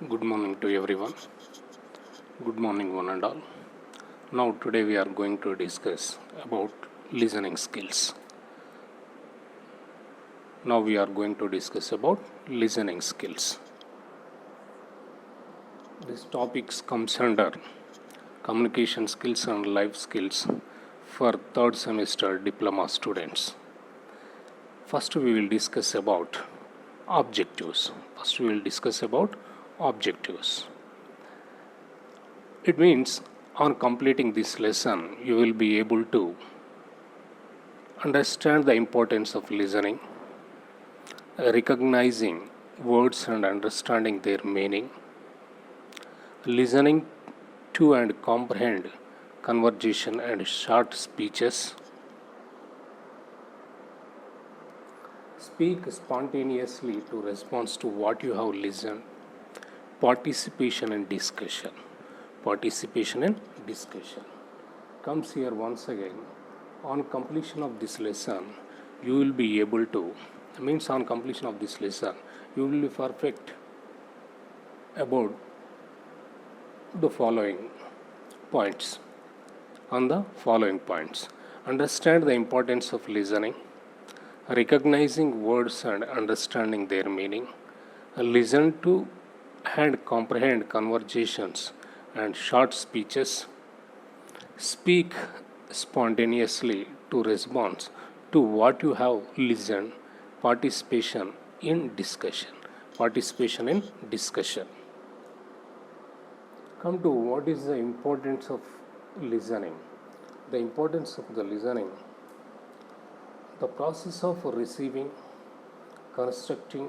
Good morning to everyone. Good morning, one and all. Now, today we are going to discuss about listening skills. Now, we are going to discuss about listening skills. This topic comes under communication skills and life skills for third semester diploma students. First, we will discuss about objectives. It means on completing this lesson, you will be able to understand the importance of listening, recognizing words and understanding their meaning, listening to and comprehend conversation and short speeches, speak spontaneously to respond to what you have listened, participation in discussion. Comes here once again. On completion of this lesson, you will be able to, on completion of this lesson, you will be perfect about the following points. Understand the importance of listening, recognizing words and understanding their meaning, listen to and comprehend conversations and short speeches, speak spontaneously to respond to what you have listened, participation in discussion. Come to what is the importance of listening. The importance of the listening, the process of receiving, constructing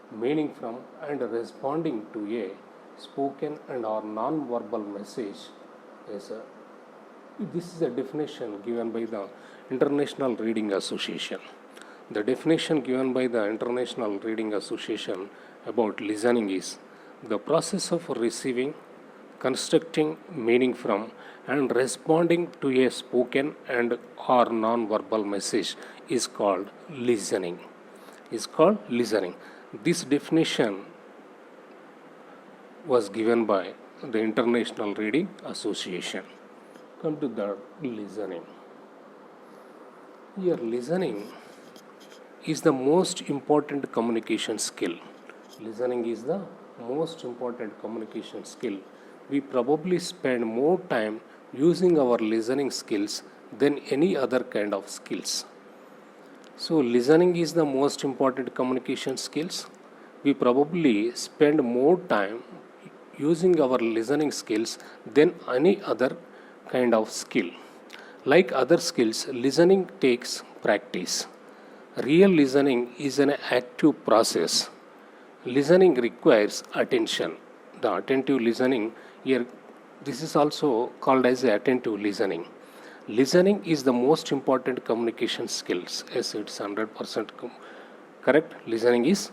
meaning from and responding to a spoken and or non-verbal message is this is a definition given by the International Reading Association. The definition given by the International Reading Association about listening is the process of receiving, constructing meaning from and responding to a spoken and or non-verbal message is called listening. This definition was given by the International Reading Association. Come to the listening. Here, listening is the most important communication skill. We probably spend more time using our listening skills than any other kind of skills. So, listening is the most important communication skills. We probably spend more time using our listening skills than any other kind of skill. Like other skills, listening takes practice. Real listening is an active process. Listening requires attention. The attentive listening here, this is also called as attentive listening. Listening is the most important communication skills. Yes, it's 100% correct. Listening is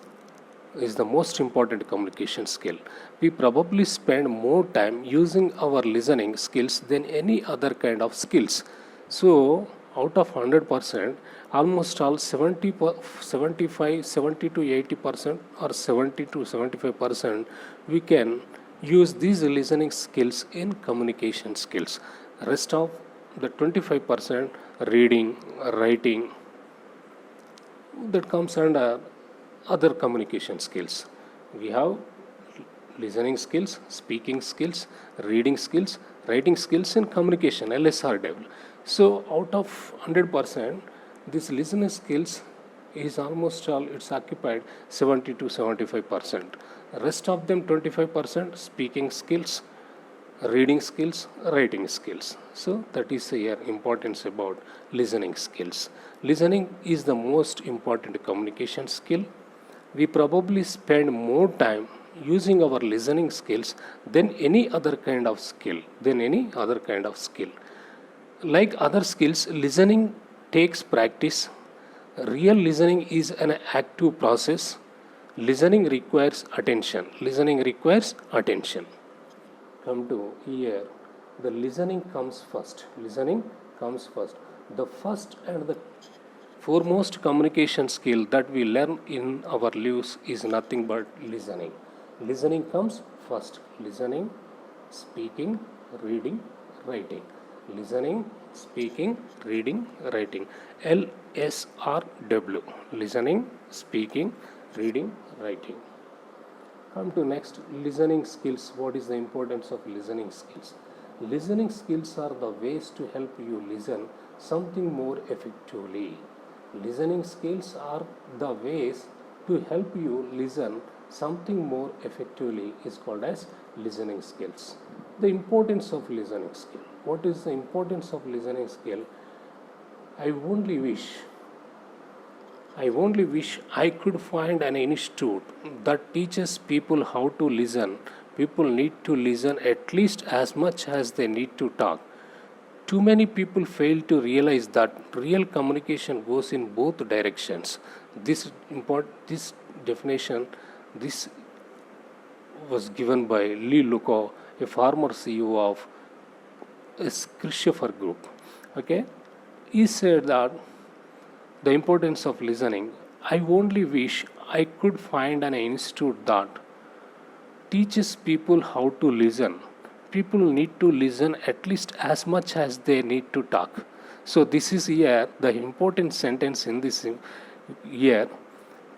the most important communication skill. We probably spend more time using our listening skills than any other kind of skills. So, out of 100%, almost all 70 to 80% or 70 to 75%, we can use these listening skills in communication skills. Rest of the 25%, reading, writing, that comes under other communication skills. We have listening skills, speaking skills, reading skills, writing skills, and communication, LSRW. So, out of 100%, this listening skills is almost all, it's occupied 70 to 75%. Rest of them 25%, speaking skills, reading skills, writing skills. So, that is here importance about listening skills. Listening is the most important communication skill. We probably spend more time using our listening skills than any other kind of skill. Like other skills, listening takes practice. Real listening is an active process. Listening requires attention. Come to here, the listening comes first. The first and the foremost communication skill that we learn in our lives is nothing but listening. Listening comes First, listening, speaking, reading, writing. Listening, speaking, reading, writing. LSRW. Listening, speaking, reading, writing. Come to next, listening skills. What is the importance of listening skills? Listening skills are the ways to help you listen something more effectively. Listening skills are the ways to help you listen something more effectively is called as listening skills. The importance of listening skill. What is the importance of listening skill? I only wish I could find an institute that teaches people how to listen. People need to listen at least as much as they need to talk. Too many people fail to realize that real communication goes in both directions. This definition, this was given by Lee Luko, a former CEO of Christopher Group. Okay, he said that the importance of listening. I only wish I could find an institute that teaches people how to listen. People need to listen at least as much as they need to talk. So this is here the important sentence in this here.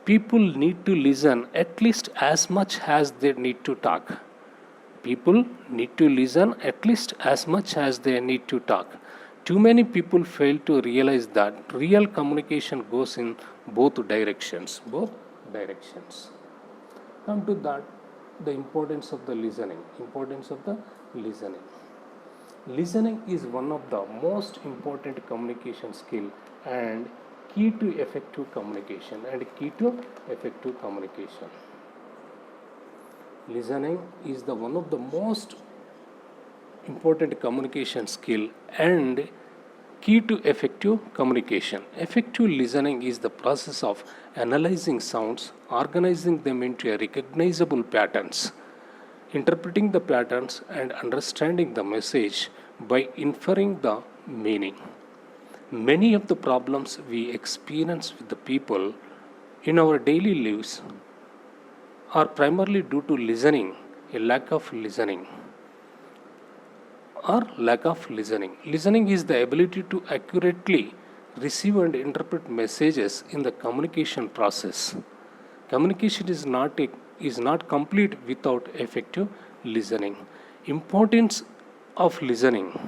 People need to listen at least as much as they need to talk. People need to listen at least as much as they need to talk. Too many people fail to realize that real communication goes in both directions. Both directions. Come to that, the importance of the listening. Importance of the listening. Listening is one of the most important communication skill and key to effective communication. Listening is the one of the most important communication skill and key to effective communication. Effective listening is the process of analyzing sounds, organizing them into recognizable patterns, interpreting the patterns and understanding the message by inferring the meaning. Many of the problems we experience with the people in our daily lives are primarily due to listening, a lack of listening. Listening is the ability to accurately receive and interpret messages in the communication process. Communication is not complete without effective listening. Importance of listening.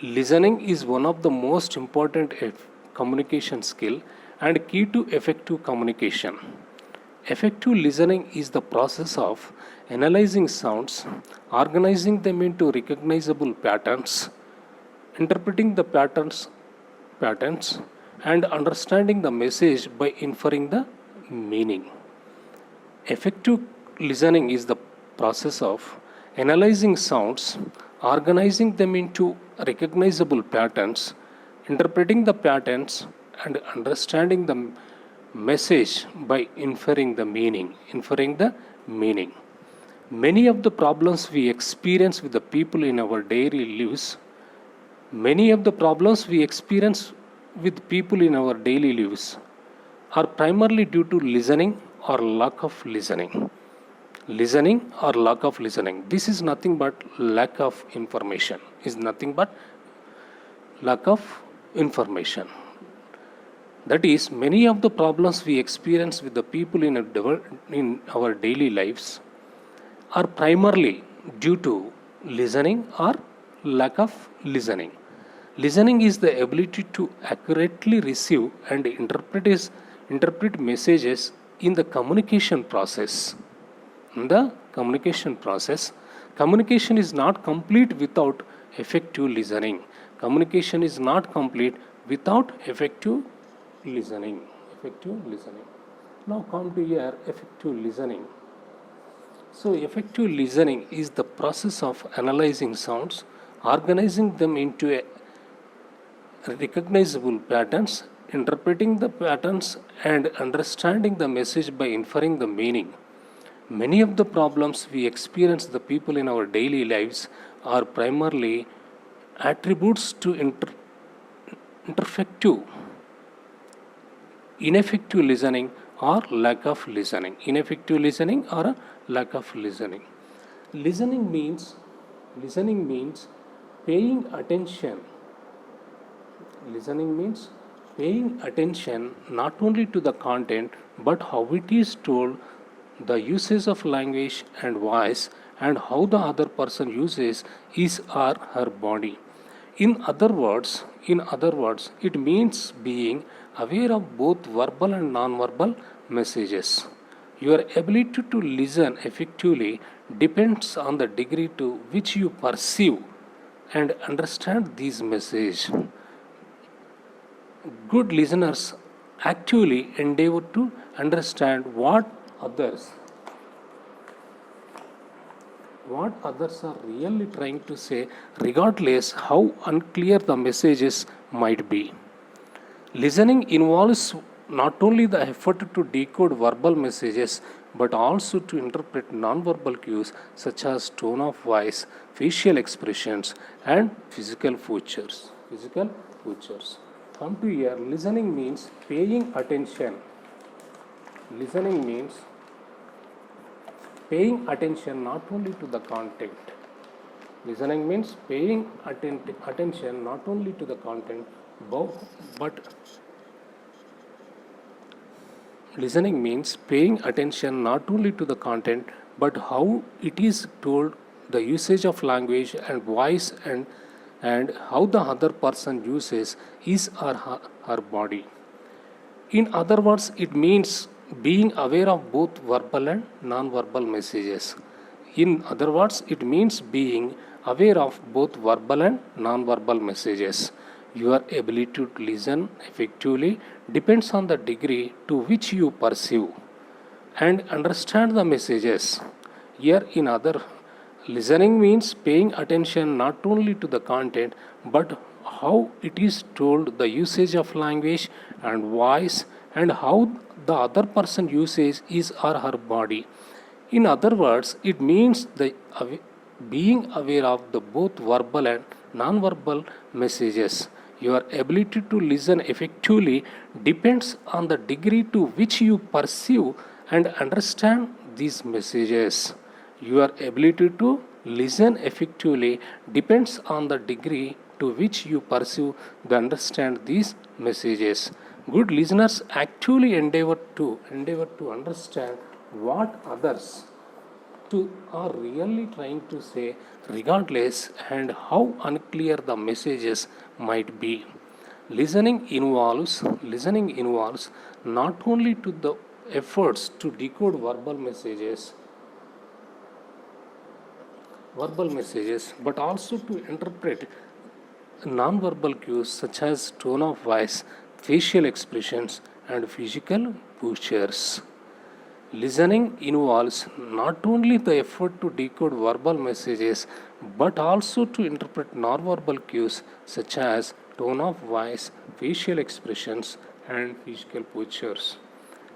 Listening is one of the most important communication skill and key to effective communication. Effective listening is the process of analyzing sounds, organizing them into recognizable patterns, interpreting the patterns, and understanding the message by inferring the meaning. Effective listening is the process of analyzing sounds, organizing them into recognizable patterns, interpreting the patterns, and understanding the message by inferring the meaning. Many of the problems we experience with the people in our daily lives are primarily due to listening or lack of listening. This is nothing but lack of information. That is, many of the problems we experience with the people in our daily lives are primarily due to listening or lack of listening. Listening is the ability to accurately receive and interpret messages in the communication process. Communication is not complete without effective listening. Now come to here, effective listening. So effective listening is the process of analyzing sounds, organizing them into recognizable patterns, interpreting the patterns and understanding the message by inferring the meaning. Many of the problems we experience the people in our daily lives are primarily attributes to ineffective listening or lack of listening. Listening means paying attention. Listening means paying attention not only to the content but how it is told, the usage of language and voice, and how the other person uses his or her body. In other words, it means being aware of both verbal and non-verbal messages. Your ability to listen effectively depends on the degree to which you perceive and understand these messages. Good listeners actively endeavor to understand what others are really trying to say, regardless how unclear the messages might be. Listening involves not only the effort to decode verbal messages but also to interpret nonverbal cues such as tone of voice, facial expressions, and physical features. Come to here, listening means paying attention. Listening means paying attention not only to the content. Listening means paying attention not only to the content, but listening means paying attention not only to the content but how it is told, the usage of language and voice, and how the other person uses his or her body. In other words, it means being aware of both verbal and non-verbal messages. In other words, it means being aware of both verbal and non-verbal messages. Your ability to listen effectively depends on the degree to which you perceive and understand the messages. Here, in other, listening means paying attention not only to the content but how it is told, the usage of language and voice, and how the other person uses his or her body. In other words, it means being aware of the both verbal and non-verbal messages. Your ability to listen effectively depends on the degree to which you perceive and understand these messages. Your ability to listen effectively depends on the degree to which you perceive and understand these messages. Good listeners actively endeavor to understand what others are really trying to say, regardless and how unclear the messages might be. Listening involves not only to the efforts to decode verbal messages but also to interpret non-verbal cues such as tone of voice, facial expressions, and physical postures. Listening involves not only the effort to decode verbal messages but also to interpret non-verbal cues such as tone of voice, facial expressions, and physical postures.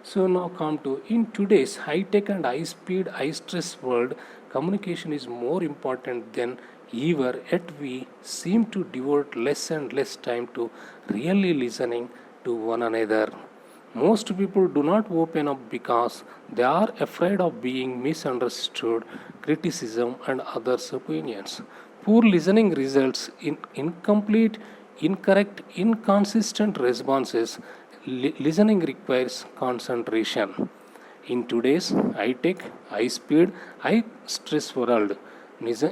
So now come to, in today's high-tech and high-speed, high-stress world, communication is more important than ever, yet we seem to devote less and less time to really listening to one another. Most people do not open up because they are afraid of being misunderstood, criticism, and others' opinions. Poor listening results in incomplete, incorrect, inconsistent responses. Listening requires concentration. In today's high-tech, high-speed, high-stress world,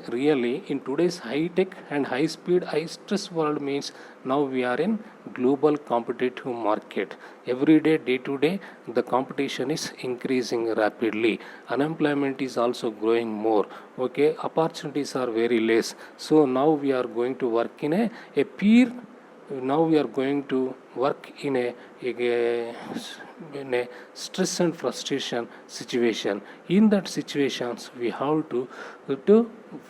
really in today's high-tech and high-speed, high-stress world means now we are in global competitive market. Every day, day to day, the competition is increasing rapidly. Unemployment is also growing more. Okay, opportunities are very less. So now we are going to work in a peer. Now we are going to work in a stress and frustration situation. In that situations, we have to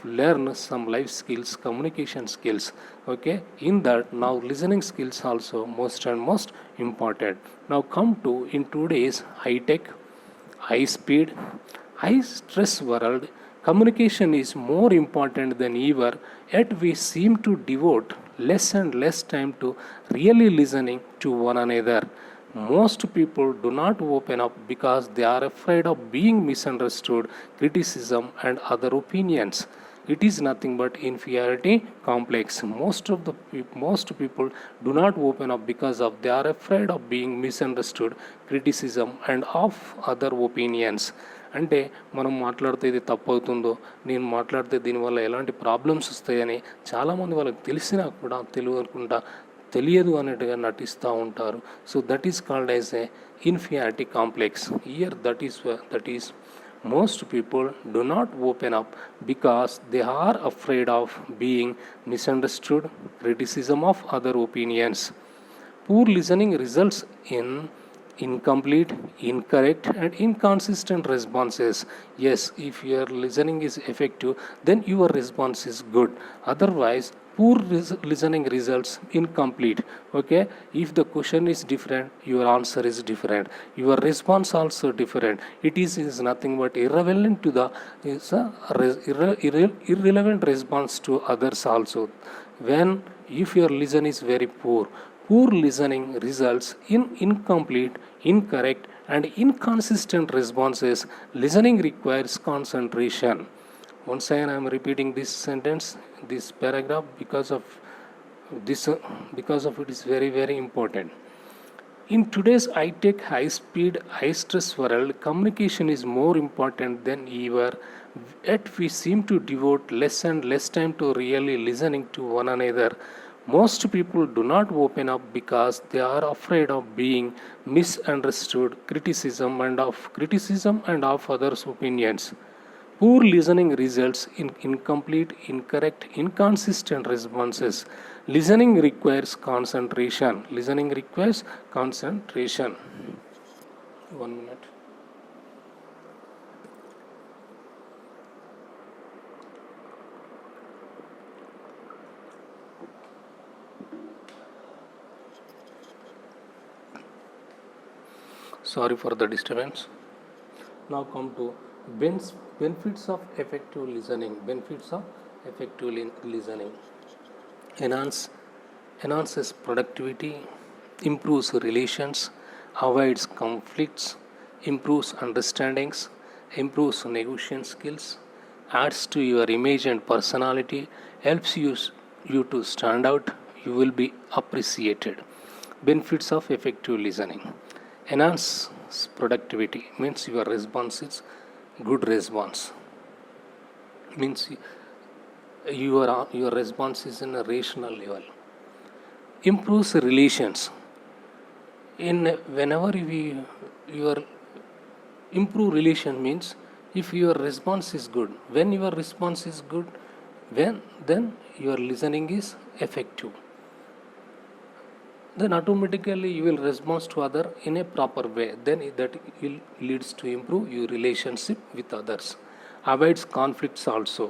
learn some life skills, communication skills. Okay, in that now listening skills also most and most important. Now come to, in today's high tech, high speed, high stress world, communication is more important than ever, yet we seem to devote less and less time to really listening to one another. Most people do not open up because they are afraid of being misunderstood, criticism, and other opinions. It is nothing but inferiority complex. Most people do not open up because of they are afraid of being misunderstood, criticism, and of other opinions. అంటే మనం మాట్లాడితే ఇది తప్పు అవుతుందో, నేను మాట్లాడితే దీనివల్ల ఎలాంటి ప్రాబ్లమ్స్ వస్తాయని చాలామంది వాళ్ళకి తెలిసినా కూడా తెలియదు అన్నట్టుగా నటిస్తూ ఉంటారు. So that is called as a inferiority complex. Year that is most people do not open up because they are afraid of being misunderstood, criticism of other opinions. Poor listening results in incomplete, incorrect, and inconsistent responses. Yes, if your listening is effective, then your response is good. Otherwise, poor listening results incomplete. Okay, if the question is different, your answer is different, your response also different. It is nothing but irrelevant to the irrelevant response to others also. When if your listen is very poor listening results in incomplete, incorrect, and inconsistent responses. Listening requires concentration. Once again, I am repeating this sentence, this paragraph, because of it is very, very important. In today's high-tech, high-speed, high-stress world, communication is more important than ever. Yet we seem to devote less and less time to really listening to one another. Most people do not open up because they are afraid of being misunderstood, criticism and of others' opinions. Poor listening results in incomplete, incorrect, inconsistent responses. Listening requires concentration. Listening requires concentration. 1 minute. Sorry for the disturbance. Now come to benefits of effective listening. Benefits of effective listening. Enhances productivity, improves relations, avoids conflicts, improves understandings, improves negotiation skills, adds to your image and personality, helps you to stand out, you will be appreciated. Benefits of effective listening. Enhance productivity means your response is good response, means your response is in a rational level. Improves relations. Whenever your improve relation means if your response is good, when your response is good, then your listening is effective, then automatically you will respond to other in a proper way, then that will leads to improve your relationship with others. Avoids conflicts also.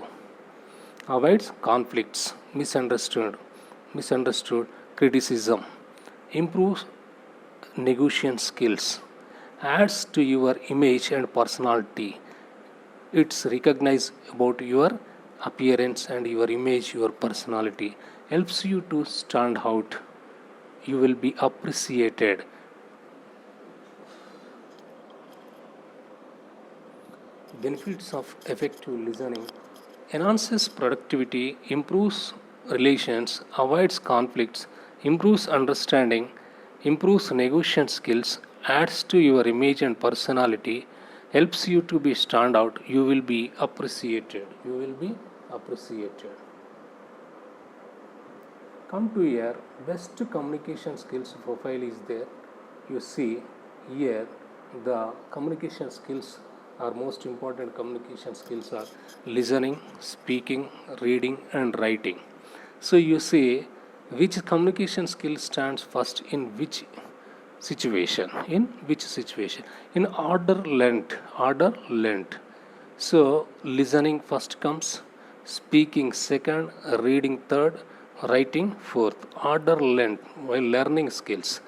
Avoids conflicts, misunderstood, criticism, improves negotiation skills, adds to your image and personality. It's recognized about your appearance and your image, your personality, helps you to stand out, you will be appreciated. Benefits of effective listening. Enhances productivity, improves relations, avoids conflicts, improves understanding, improves negotiation skills, adds to your image and personality, helps you to be stand out, you will be appreciated. You will be appreciated. Come to here, best communication skills profile is there. You see here the communication skills are most important communication skills are listening, speaking, reading, and writing. So you see which communication skill stands first in which situation. In order length. So listening first comes, speaking second, reading third, writing fourth. Order length while learning skills.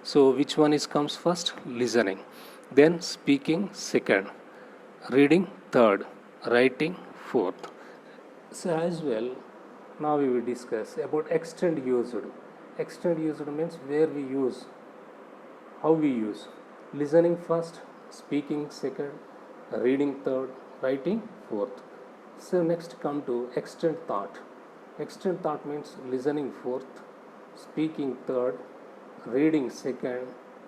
So which one comes first? Listening, then speaking second, reading third, writing fourth. So as well, now we will discuss about extend used. Extended used means where we use, how we use. Listening first, speaking second, reading third, writing fourth. So next come to extend thought. Extend thought means listening fourth, speaking third, reading second,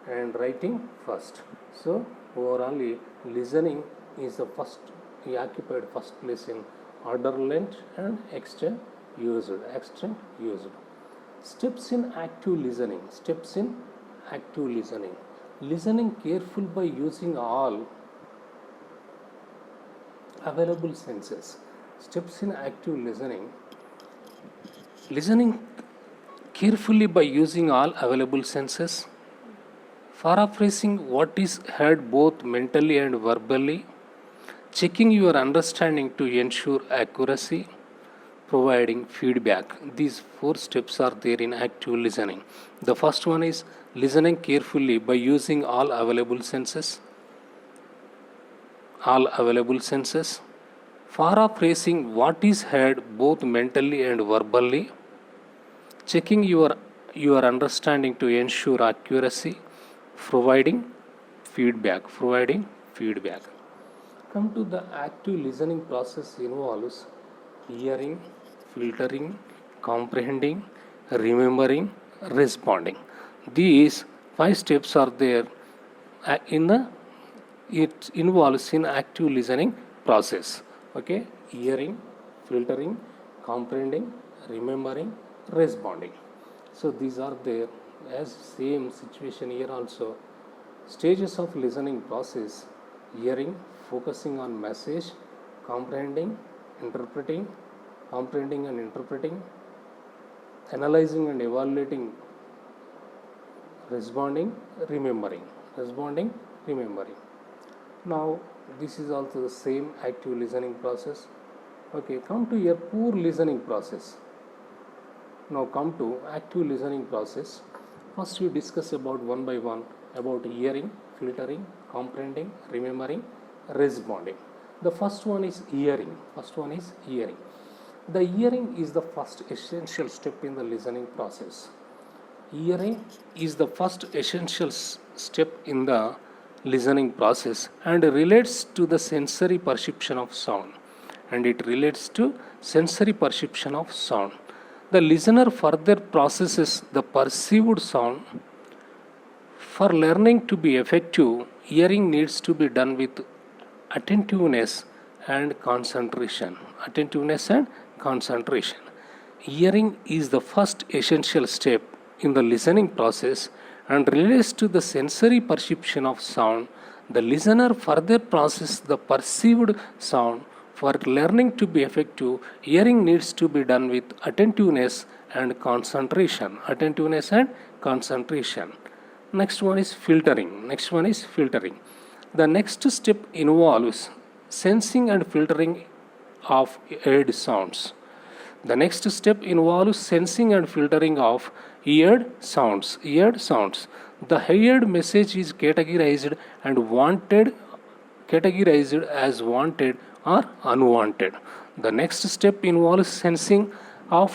and writing first. So overall, listening is the first, he occupied first place in order length and extend used. Extend used. Steps in active listening. Steps in active listening. Listening careful by using all available senses. Steps in active listening. Listening carefully by using all available senses. Paraphrasing what is heard both mentally and verbally. Checking your understanding to ensure accuracy. Providing feedback. These 4 steps are there in active listening. The first one is listening carefully by using all available senses. All available senses. Paraphrasing what is heard both mentally and verbally. Checking your understanding to ensure accuracy. Providing feedback. Providing feedback. Come to the active listening process involves hearing, filtering, comprehending, remembering, responding. These 5 steps are there it involves in active listening process. Okay, hearing, filtering, comprehending, remembering, responding. So these are there as same situation here also. Stages of listening process: hearing, focusing on message, comprehending, interpreting, comprehending and interpreting, analyzing and evaluating, responding, remembering. Responding, remembering. Now this is also the same active listening process. Okay, come to your poor listening process. Now come to active listening process. First we discuss about one by one about hearing, filtering, comprehending, remembering, responding. The first one is hearing. First one is hearing. The hearing is the first essential step in the listening process. Hearing is the first essential step in the listening process and relates to the sensory perception of sound. And it relates to sensory perception of sound. The listener further processes the perceived sound. For learning to be effective, hearing needs to be done with attentiveness and concentration. Attentiveness and concentration. Hearing is the first essential step in the listening process and relates to the sensory perception of sound. The listener further processes the perceived sound. For learning to be effective, hearing needs to be done with attentiveness and concentration. Attentiveness and concentration. Next one is filtering. Next one is filtering. The next step involves sensing and filtering of heard sounds. The next step involves sensing and filtering of heard sounds. Heard sounds. The heard message is categorized as wanted or unwanted. The next step involves sensing and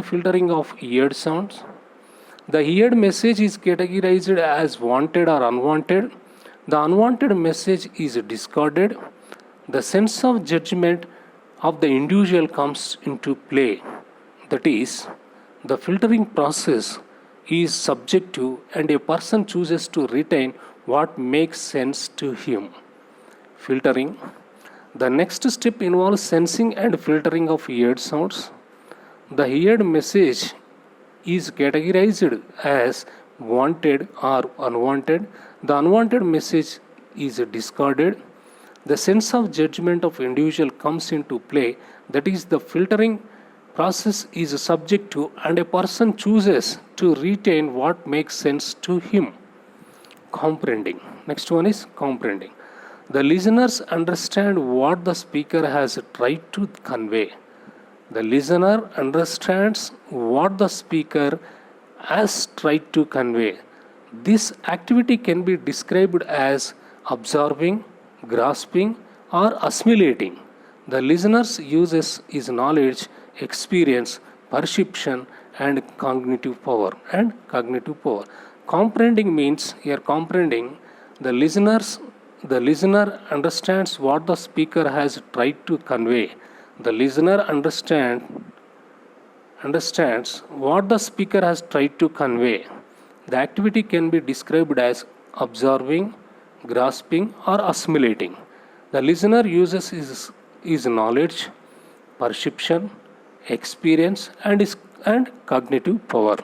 filtering of heard sounds. The heard message is categorized as wanted or unwanted. The unwanted message is discarded. The sense of judgment of the individual comes into play. That is, the filtering process is subjective and a person chooses to retain what makes sense to him. Filtering. The next step involves sensing and filtering of heard sounds. The heard message is categorized as wanted or unwanted. The unwanted message is discarded. The sense of judgment of individual comes into play. That is, the filtering process is subjective and a person chooses to retain what makes sense to him. Comprehending. Next one is comprehending. The listeners understand what the speaker has tried to convey. The listener understands what the speaker has tried to convey. This activity can be described as absorbing, grasping, or assimilating. The listener uses his knowledge, experience, perception, and cognitive power. Comprehending means here comprehending the listener understands what the speaker has tried to convey. The listener understands what the speaker has tried to convey. The activity can be described as observing, grasping, or assimilating. The listener uses his knowledge, perception, experience, and cognitive power.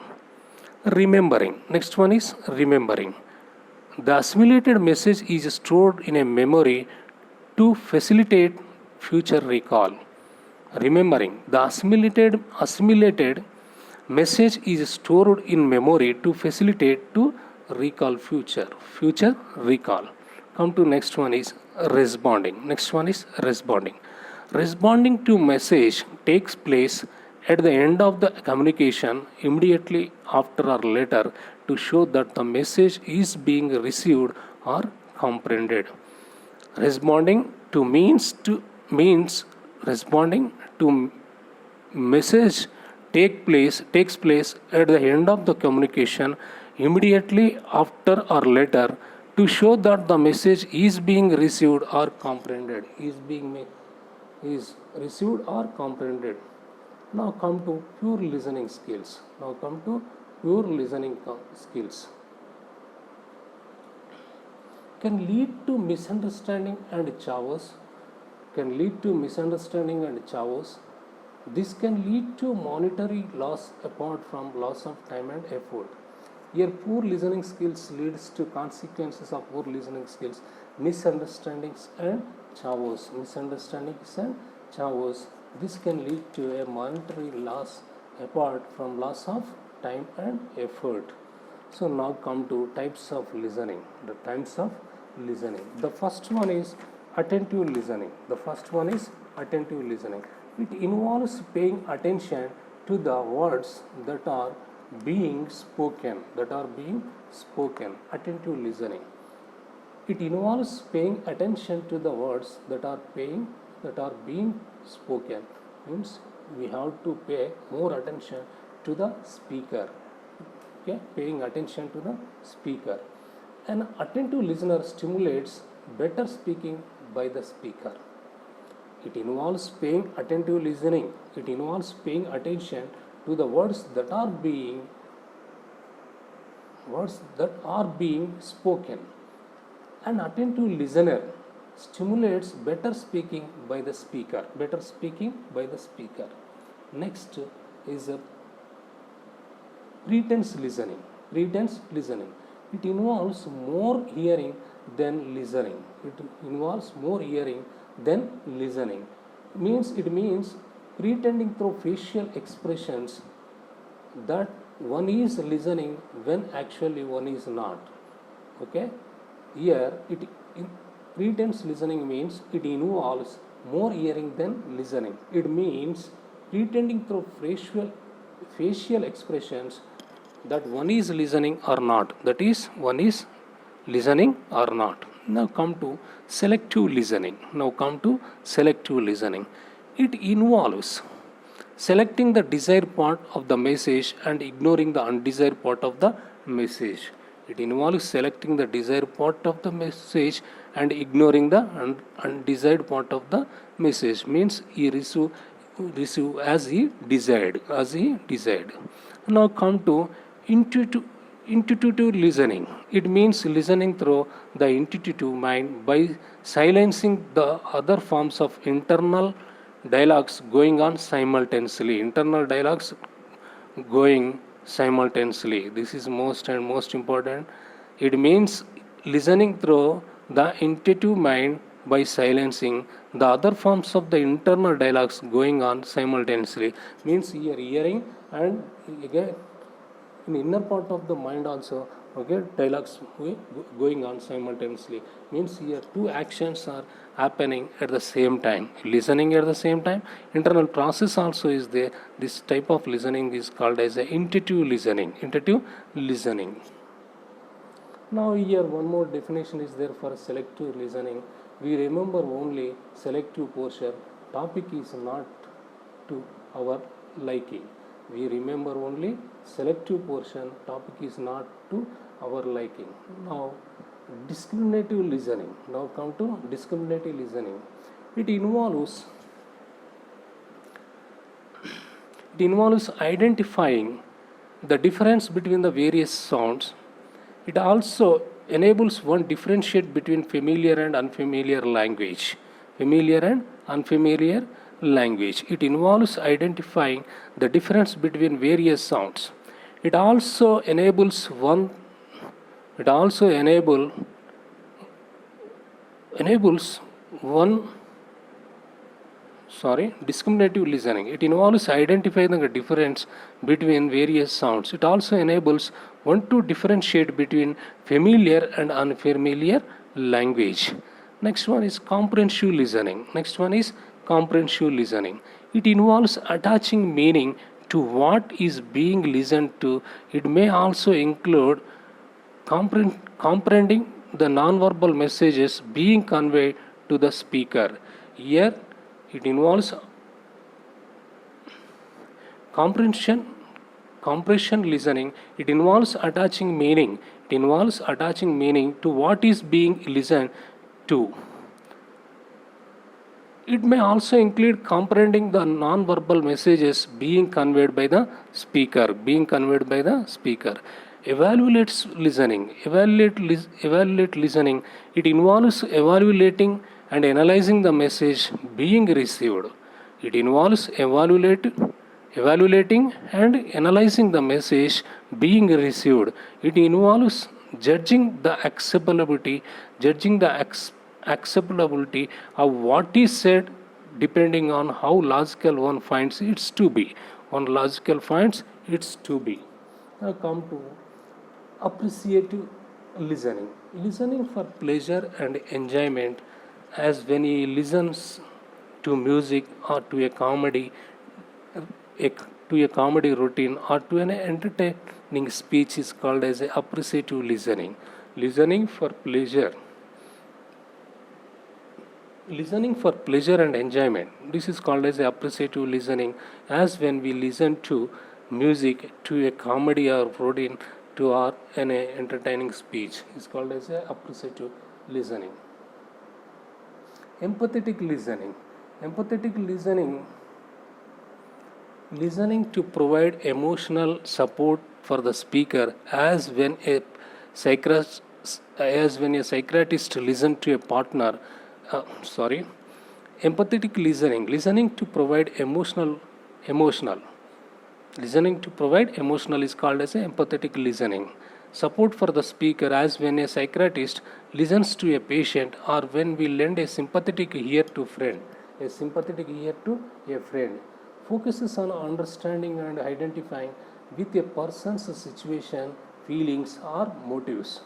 Remembering. Next one is remembering. The assimilated message is stored in a memory to facilitate future recall. Remembering. The assimilated message is stored in memory to facilitate to recall future recall. Come to next one is responding. Responding to message takes place at the end of the communication, immediately after or later, to show that the message is being received or comprehended. Responding to means responding to message takes place at the end of the communication, immediately after or later, to show that the message is being received or comprehended. Is received or comprehended. Now come to pure listening skills. Can lead to misunderstanding and chaos. This can lead to monetary loss apart from loss of time and effort. Here, poor listening skills leads to consequences of poor listening skills, misunderstandings and chaos. This can lead to a monetary loss apart from loss of time and effort. So now come to types of listening. The first one is attentive listening. It involves paying attention to the words that are being spoken. Attentive listening. It involves paying attention to the words that are being spoken. Means we have to pay more attention to the speaker. Okay, paying attention to the speaker. An attentive listener stimulates better speaking by the speaker. It involves paying attentive listening. It involves paying attention to the words that are being spoken. An attentive listener stimulates better speaking by the speaker. Next is a pretense listening. It involves more hearing than listening. It means pretending through facial expressions that one is listening when actually one is not. Okay? Here, pretense listening means it involves more hearing than listening. It means pretending through facial expressions that one is listening or not. That is, one is listening or not. Now come to selective listening. It involves selecting the desired part of the message and ignoring the undesired part of the message. Means he receive as he desired. Now come to intuitive listening. It means listening through the intuitive mind by silencing the other forms of internal dialogues going on simultaneously. This is most important. It means listening through the intuitive mind by silencing the other forms of the internal dialogues going on simultaneously. Means here hearing and again in inner part of the mind also, okay, dialogues going on simultaneously. Means here two actions are happening at the same time. Listening at the same time, internal process also is there. This type of listening is called as a intuitive listening. Now here one more definition is there for selective listening. We remember only selective portion. Topic is not to our liking. We remember only selective portion, topic is not to our liking. Now discriminative listening. Now come to discriminative listening. It involves identifying the difference between the various sounds. It also enables one differentiate between familiar and unfamiliar language. Familiar and unfamiliar language. It involves identifying the difference between various sounds. It also enables one. It also enables one discriminative listening. It involves identifying the difference between various sounds. It also enables one to differentiate between familiar and unfamiliar language. Next one is comprehensive listening. It involves attaching meaning to what is being listened to. It may also include comprehending the nonverbal messages being conveyed to the speaker. Here it involves comprehension listening. It involves attaching meaning. To what is being listened to. It may also include comprehending the non-verbal messages being conveyed by the speaker. Evaluate listening. It involves evaluating and analyzing the message being received. It involves evaluating and analyzing the message being received. It involves judging the acceptability of what is said depending on how logical one finds it to be. Now come to appreciative listening. Listening for pleasure and enjoyment, as when he listens to music or to a comedy routine or to an entertaining speech is called as a appreciative listening. Listening for pleasure and enjoyment, this is called as appreciative listening, as when we listen to music, to a comedy or routine, to our an entertaining speech, is called as appreciative listening. Empathetic listening to provide emotional support for the speaker, as when a psychiatrist listens to a partner. Empathetic listening to provide emotional is called as empathetic listening. Support for the speaker, as when a psychiatrist listens to a patient, or when we lend a sympathetic ear to a friend. Focuses on understanding and identifying with a person's situation, feelings or motives.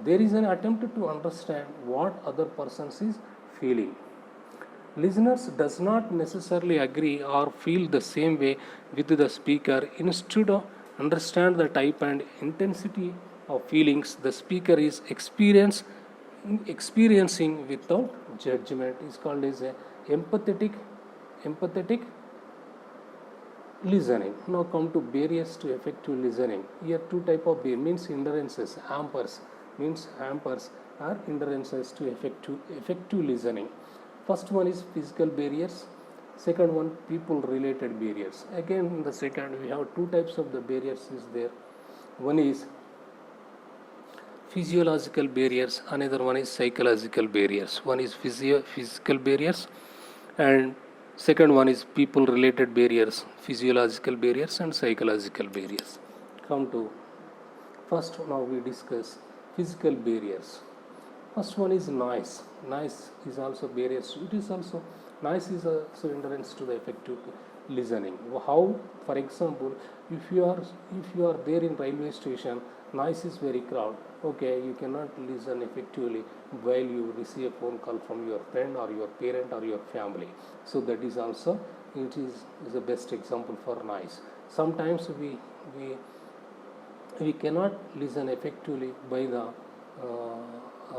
There is an attempt to understand what other person is feeling. Listeners does not necessarily agree or feel the same way with the speaker. Instead of understand the type and intensity of feelings the speaker is experiencing without judgment, is called as a empathetic listening. Now come to barriers to effective listening. Here two type of barriers, means hindrances, hampers are hindrances to effective listening. First one is physical barriers. Second one, people related barriers. Again, in the second, we have two types of the barriers is there. One is physiological barriers, another one is psychological barriers. One is physical barriers, and second one is people related barriers, physiological barriers and psychological barriers. Come to first, now we discuss physical barriers. First one is noise. Noise is also barriers. Noise is also hindrance to the effective listening. How? For example, if you are there in railway station, noise is very crowded. Okay, you cannot listen effectively while you receive a phone call from your friend or your parent or your family. So that is also is the best example for noise. Sometimes we cannot listen effectively by the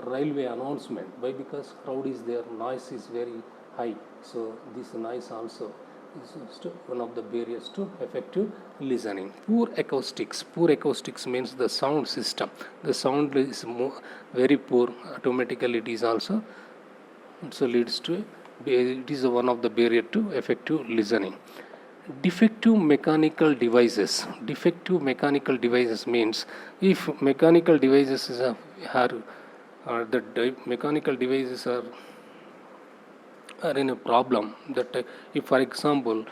railway announcement. Why? Because crowd is there, noise is very high. So this noise also This is one of the barriers to effective listening. Poor acoustics. Poor acoustics means the sound system. The sound is very poor. Automatically, it is also leads to it is one of the barrier to effective listening. Defective mechanical devices. Defective mechanical devices means if mechanical devices mechanical devices are in a problem, that if for example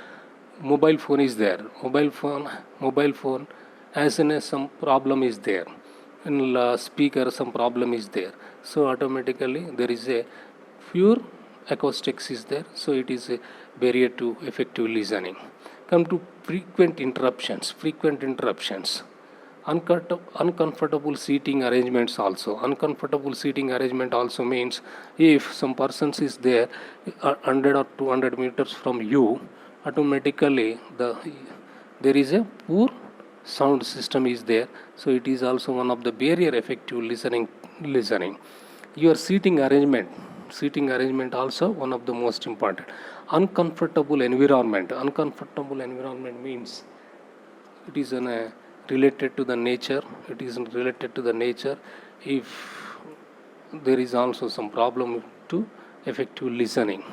mobile phone is there, mobile phone as in some problem is there, in speaker some problem is there, so automatically there is a pure acoustics is there, so it is a barrier to effective listening. Come to frequent interruptions. Uncomfortable seating arrangements also. Uncomfortable seating arrangement also means if some persons is there 100 or 200 meters from you, automatically there is a poor sound system is there, so it is also one of the barrier effective listening. Your seating arrangement also one of the most important. Uncomfortable environment means it is related to the nature. If there is also some problem to effective listening.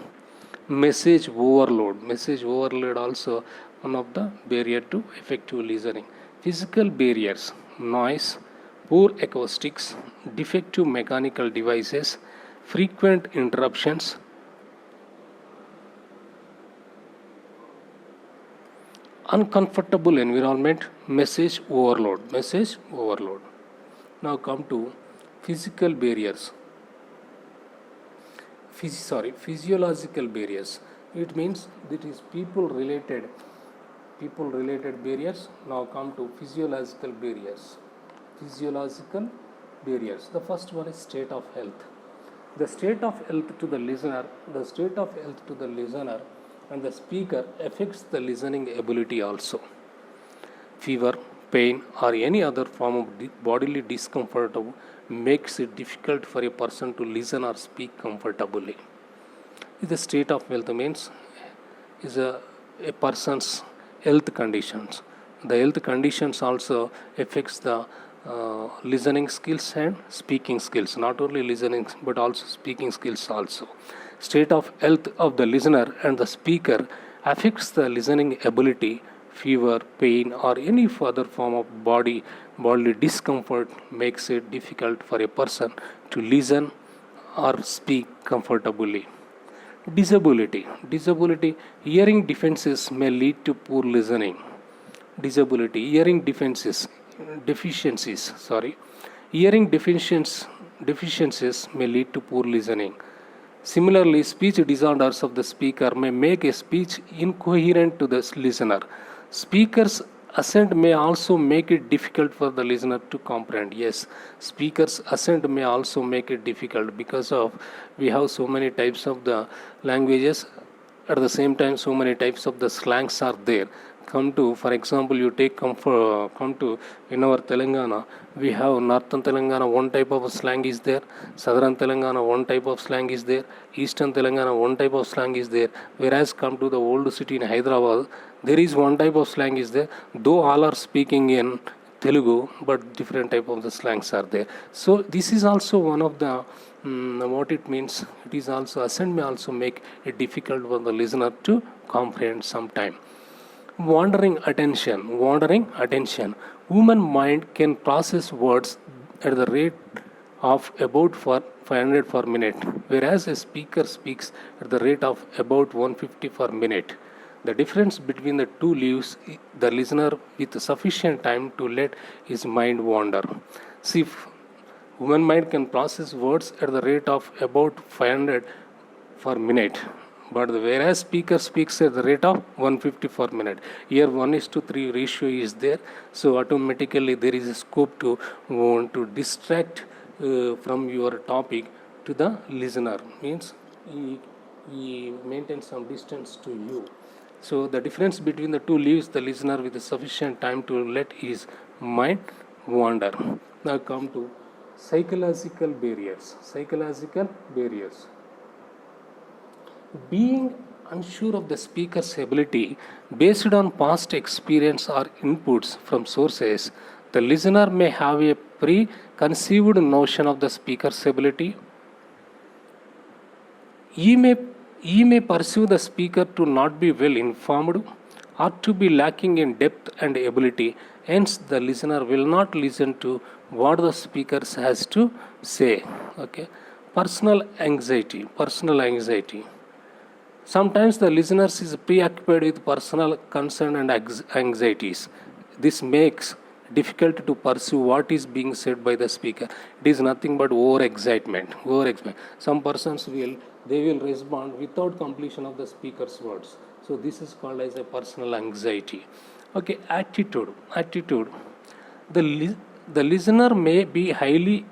Message overload also one of the barrier to effective listening. Physical barriers: noise, poor acoustics, defective mechanical devices, frequent interruptions. Uncomfortable environment, message overload. Now come to physical barriers. Physiological barriers. It means that is people related barriers. Now come to physiological barriers. The first one is state of health. The state of health to the listener and the speaker affects the listening ability also. Fever, pain, or any other form of bodily discomfort makes it difficult for a person to listen or speak comfortably. The state of health means is a person's health conditions. The health conditions also affects the listening skills and speaking skills. Not only listening but also speaking skills also. State of health of the listener and the speaker affects the listening ability. Fever, pain, or any further form of bodily discomfort makes it difficult for a person to listen or speak comfortably. Disability. Hearing deficiencies may lead to poor listening. Hearing deficiencies. Hearing deficiencies may lead to poor listening. Similarly, speech disorders of the speaker may make a speech incoherent to the listener. Speaker's accent may also make it difficult for the listener to comprehend. Yes, speaker's accent may also make it difficult because of we have so many types of the languages. At the same time, so many types of the slangs are there. For example, you come to in our Telangana, we have Northern Telangana, one type of slang is there, Southern Telangana, one type of slang is there, Eastern Telangana, one type of slang is there, whereas come to the old city in Hyderabad, there is one type of slang is there, though all are speaking in Telugu, but different type of the slangs are there. So this is also one of the what it means. It is also accent may also make it difficult for the listener to comprehend sometime. Wandering attention. Human mind can process words at the rate of about 500 per minute, whereas a speaker speaks at the rate of about 150 per minute. The difference between the two leaves the listener with sufficient time to let his mind wander. See, human mind can process words at the rate of about 500 per minute, but whereas speaker speaks at the rate of 150 per minute. Here 1:3 ratio is there, so automatically there is a scope to want to distract from your topic to the listener. Means he maintains some distance to you. So the difference between the two leaves the listener with sufficient time to let his mind wander. Now come to psychological barriers. Being unsure of the speaker's ability based on past experience or inputs from sources, the listener may have a preconceived notion of the speaker's ability. He may perceive the speaker to not be well informed or to be lacking in depth and ability. Hence, the listener will not listen to what the speaker has to say. Okay. Personal anxiety. Personal anxiety. Sometimes the listener is preoccupied with personal concern and anxieties. This makes difficult to pursue what is being said by the speaker. It is nothing but over excitement. Some persons will respond without completion of the speaker's words. So this is called as a personal anxiety. Okay, attitude. The listener may be highly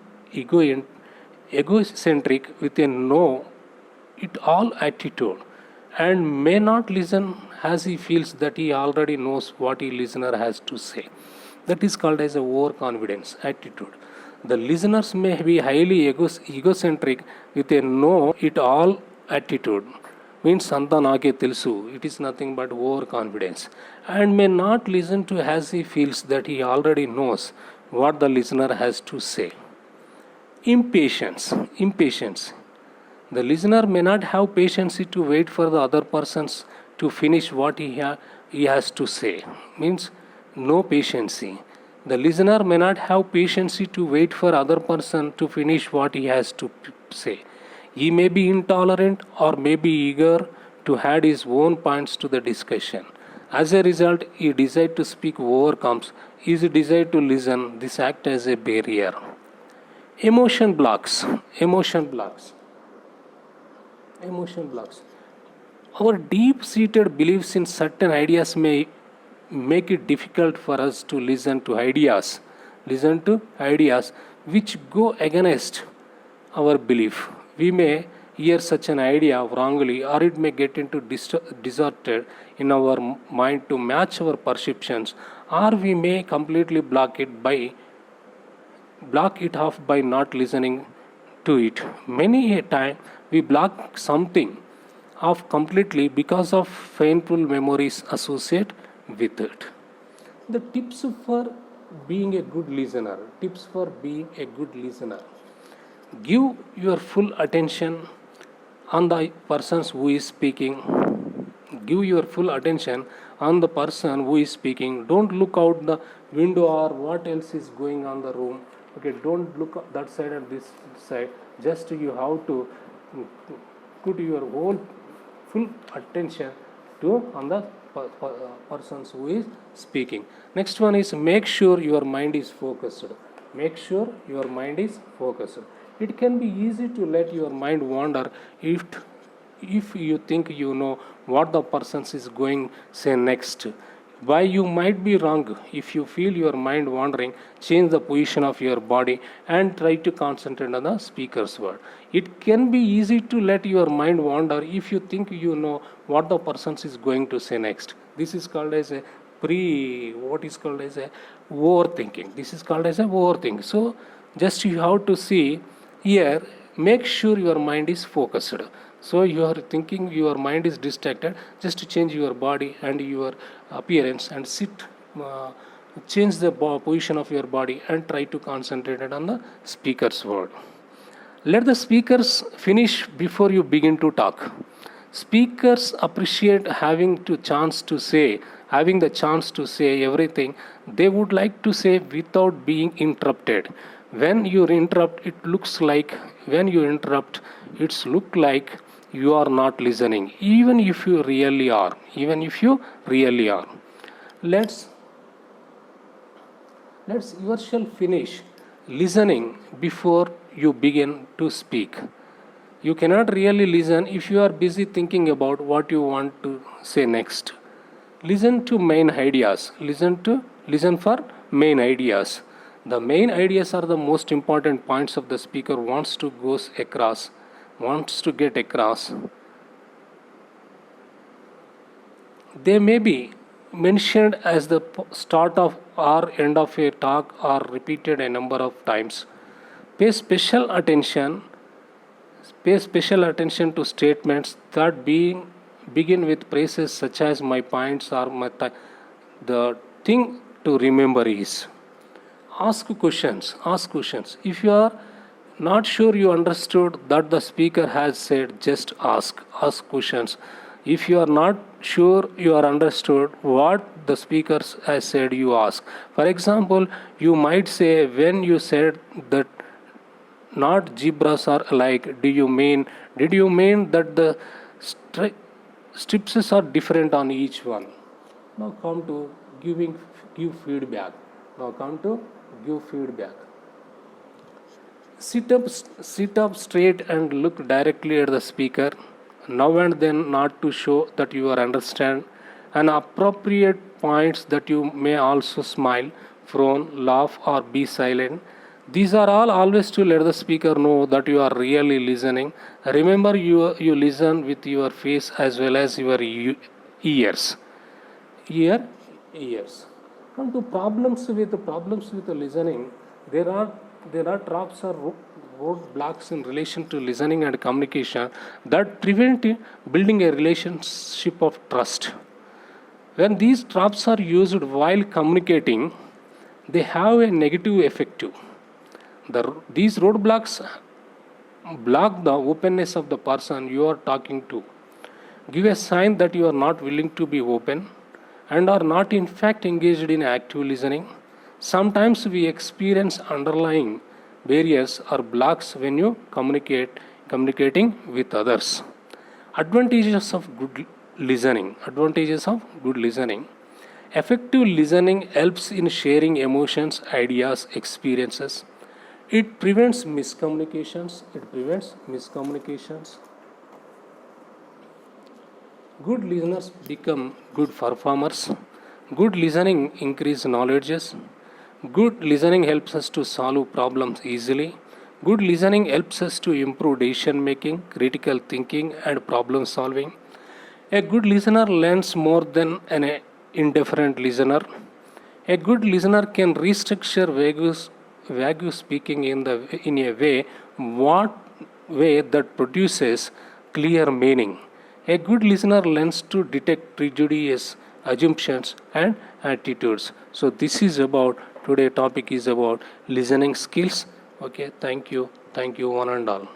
egocentric with a know-it-all attitude and may not listen as he feels that he already knows what the listener has to say. That is called as a overconfidence attitude. The listeners may be highly egocentric with a know-it-all attitude. Means anta naake telusu. It is nothing but overconfidence, and may not listen to as he feels that he already knows what the listener has to say. Impatience. The listener may not have patience to wait for the other persons to finish what he has to say. Means no patience. The listener may not have patience to wait for other person to finish what he has to say. He may be intolerant or may be eager to add his own points to the discussion. As a result, his desire to speak overcomes his desire to listen. This acts as a barrier. Emotion blocks. Our deep-seated beliefs in certain ideas may make it difficult for us to listen to ideas which go against our belief. We may hear such an idea wrongly, or it may get into distorted in our mind to match our perceptions, or we may completely block it off by not listening to it. Many a time we block something off completely because of painful memories associated with it. The tips for being a good listener. Give your full attention on the person who is speaking. Don't look out the window or what else is going on the room. Okay, don't look that side and this side. Just you have to put your whole full attention on the persons who is speaking. Next one is make sure your mind is focused. It can be easy to let your mind wander if you think you know what the person is going say next. Why you might be wrong. If you feel your mind wandering, change the position of your body and try to concentrate on the speaker's word. It can be easy to let your mind wander if you think you know what the person is going to say next. This is called as a overthinking. So just you have to see here, make sure your mind is focused. So you are thinking your mind is distracted, just change your body and your appearance and change the position of your body and try to concentrate on the speaker's word. Let the speakers finish before you begin to talk. Speakers appreciate having the chance to say everything they would like to say without being interrupted. When you interrupt, it looks like you are not listening, even if you really are. Let's yourself finish listening before you begin to speak. You cannot really listen if you are busy thinking about what you want to say next. Listen to main ideas. Listen for main ideas. The main ideas are the most important points of the speaker wants to get across. They may be mentioned as the start of or end of a talk or repeated a number of times. Pay special attention to statements that begin with phrases such as my points or the thing to remember is ask questions. Ask questions. If you are not sure you understood that the speaker has said, just ask. Ask questions. If you are not sure you are understood what the speaker has said, you ask. For example, you might say, when you said that not zebras are alike, did you mean that the strips are different on each one? Now come to give feedback. Now come to give feedback. Sit up straight and look directly at the speaker, now and then, not to show that you are understand. And appropriate points that you may also smile, frown, laugh, or be silent. These are all always to let the speaker know that you are really listening. Remember, you listen with your face as well as your ears. Ears. Come to problems with the listening. There are traps or roadblocks in relation to listening and communication that prevent building a relationship of trust. When these traps are used while communicating, they have a negative effect too. These roadblocks block the openness of the person you are talking to. Give a sign that you are not willing to be open and are not in fact engaged in active listening. Sometimes we experience underlying barriers or blocks when you communicating with others. Advantages of good listening. Advantages of good listening. Effective listening helps in sharing emotions, ideas, experiences. It prevents miscommunications. Good listeners become good performers. Good listening increases knowledges. Good listening helps us to solve problems easily. Good listening helps us to improve decision making, critical thinking, and problem solving. A good listener learns more than an indifferent listener. A good listener can restructure vague speaking in a way that produces clear meaning. A good listener learns to detect prejudice, assumptions, and attitudes. So this is about today topic is about listening skills. Okay, thank you one and all.